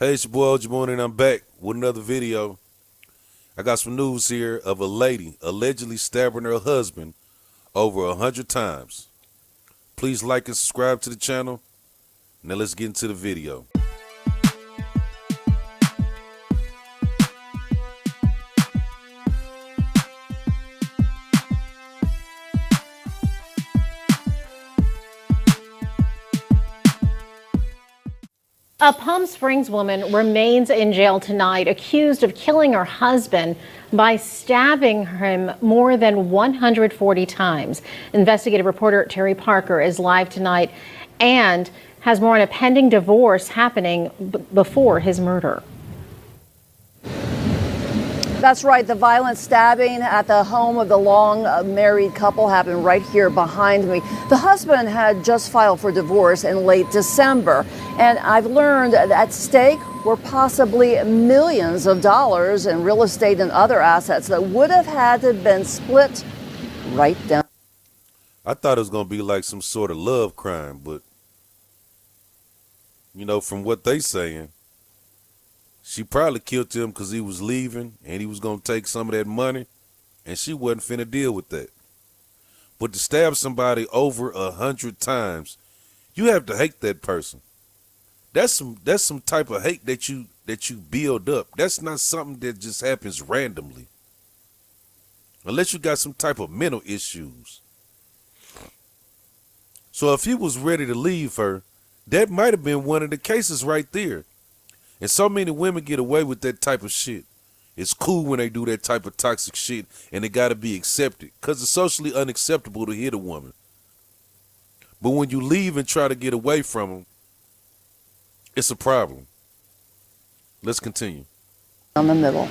Hey, it's your boy OG Morning, and I'm back with another video. I got some news here of a lady allegedly stabbing her husband over 100 times. Please like and subscribe to the channel. Now let's get into the video. A Palm Springs woman remains in jail tonight, accused of killing her husband by stabbing him more than 140 times. Investigative reporter Terry Parker is live tonight and has more on a pending divorce happening before his murder. That's right. The violent stabbing at the home of the long married couple happened right here behind me. The husband had just filed for divorce in late December. And I've learned that at stake were possibly millions of dollars in real estate and other assets that would have had to have been split right down. I thought it was going to be like some sort of love crime, but, from what they saying, she probably killed him because he was leaving and he was going to take some of that money, and she wasn't finna deal with that. But to stab somebody over 100 times, you have to hate that person. That's some type of hate that you build up. That's not something that just happens randomly. Unless you got some type of mental issues. So if he was ready to leave her, that might have been one of the cases right there. And so many women get away with that type of shit. It's cool when they do that type of toxic shit, and it gotta be accepted, because it's socially unacceptable to hit a woman. But when you leave and try to get away from them, it's a problem. Let's continue. On the middle.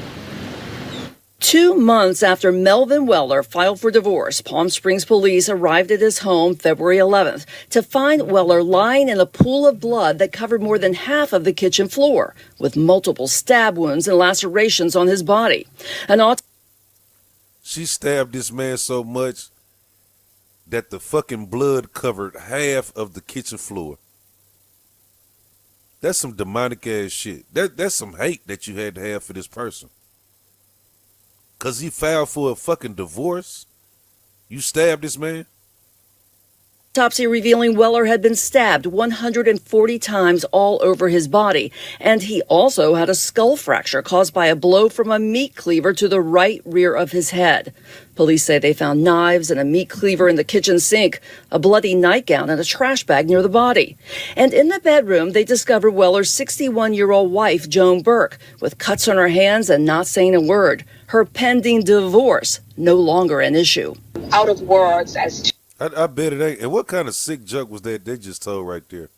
2 months after Melvin Weller filed for divorce, Palm Springs police arrived at his home February 11th to find Weller lying in a pool of blood that covered more than half of the kitchen floor, with multiple stab wounds and lacerations on his body. She stabbed this man so much that the fucking blood covered half of the kitchen floor. That's some demonic ass shit. That's some hate that you had to have for this person. Cause he filed for a fucking divorce? You stabbed this man? Autopsy revealing Weller had been stabbed 140 times all over his body, and he also had a skull fracture caused by a blow from a meat cleaver to the right rear of his head. Police say they found knives and a meat cleaver in the kitchen sink, a bloody nightgown, and a trash bag near the body. And in the bedroom, they discovered Weller's 61-year-old wife, Joan Burke, with cuts on her hands and not saying a word. Her pending divorce no longer an issue. Out of words as to I bet it ain't. And what kind of sick joke was that they just told right there?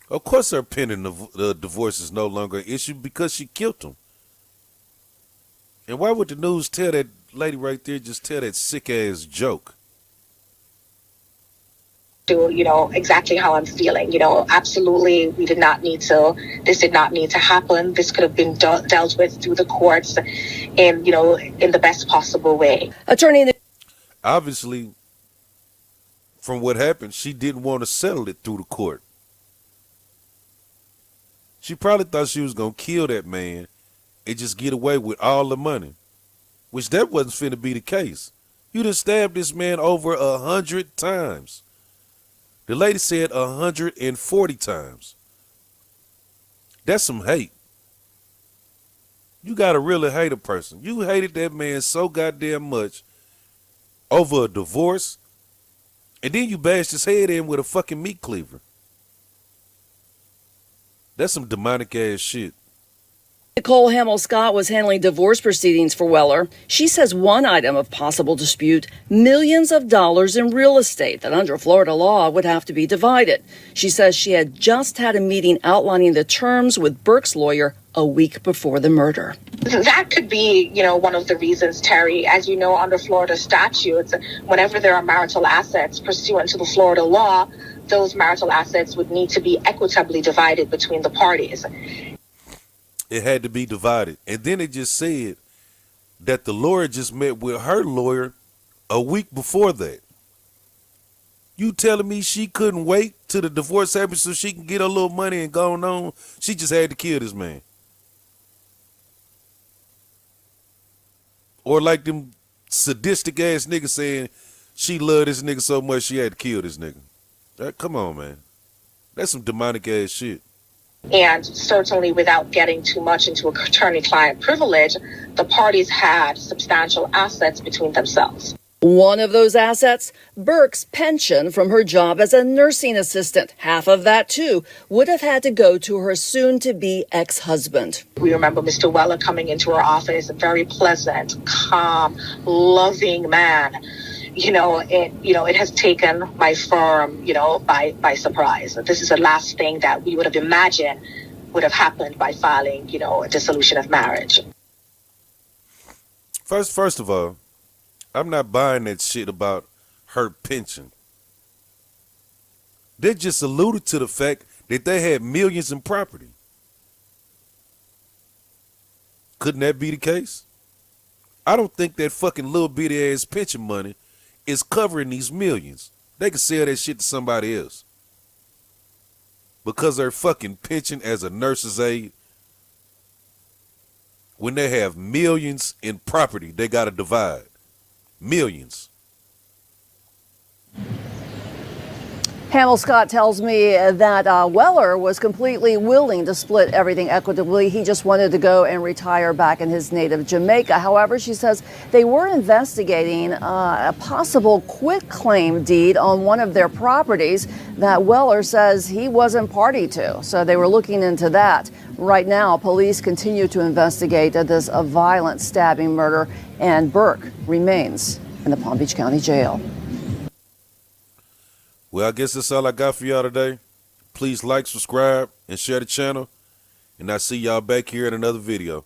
Of course her pending the divorce is no longer an issue because she killed him. And why would the news tell that lady right there, just tell that sick ass joke? exactly how I'm feeling. Absolutely, this did not need to happen. This could have been dealt with through the courts in the best possible way. Attorney. Obviously, from what happened, she didn't want to settle it through the court. She probably thought she was going to kill that man and just get away with all the money, which that wasn't finna be the case. You done stabbed this man over 100 times. The lady said 140 times. That's some hate. You gotta really hate a person. You hated that man so goddamn much over a divorce, and then you bashed his head in with a fucking meat cleaver. That's some demonic ass shit. Nicole Hamill-Scott was handling divorce proceedings for Weller. She says one item of possible dispute, millions of dollars in real estate that under Florida law would have to be divided. She says she had just had a meeting outlining the terms with Burke's lawyer a week before the murder. That could be, one of the reasons, Terry. As you know, under Florida statutes, whenever there are marital assets pursuant to the Florida law, those marital assets would need to be equitably divided between the parties. It had to be divided. And then it just said that the lawyer just met with her lawyer a week before that. You telling me she couldn't wait till the divorce happened so she can get her little money and go on? She just had to kill this man. Or like them sadistic ass niggas saying she loved this nigga so much she had to kill this nigga. Come on, man. That's some demonic ass shit. And certainly without getting too much into attorney-client privilege, the parties had substantial assets between themselves. One of those assets, Burke's pension from her job as a nursing assistant. Half of that, too, would have had to go to her soon-to-be ex-husband. We remember Mr. Weller coming into our office, a very pleasant, calm, loving man. It has taken my firm, by surprise. This is the last thing that we would have imagined would have happened by filing, a dissolution of marriage. First of all, I'm not buying that shit about her pension. They just alluded to the fact that they had millions in property. Couldn't that be the case? I don't think that fucking little bitty ass pension money is covering these millions. They could sell that shit to somebody else. Because their fucking pension as a nurse's aide, when they have millions in property, they gotta divide. Millions. Hamill Scott tells me that Weller was completely willing to split everything equitably. He just wanted to go and retire back in his native Jamaica. However, she says they were investigating a possible quitclaim deed on one of their properties that Weller says he wasn't party to. So they were looking into that. Right now, police continue to investigate this violent stabbing murder, and Burke remains in the Palm Beach County Jail. Well, I guess that's all I got for y'all today. Please like, subscribe, and share the channel. And I'll see y'all back here in another video.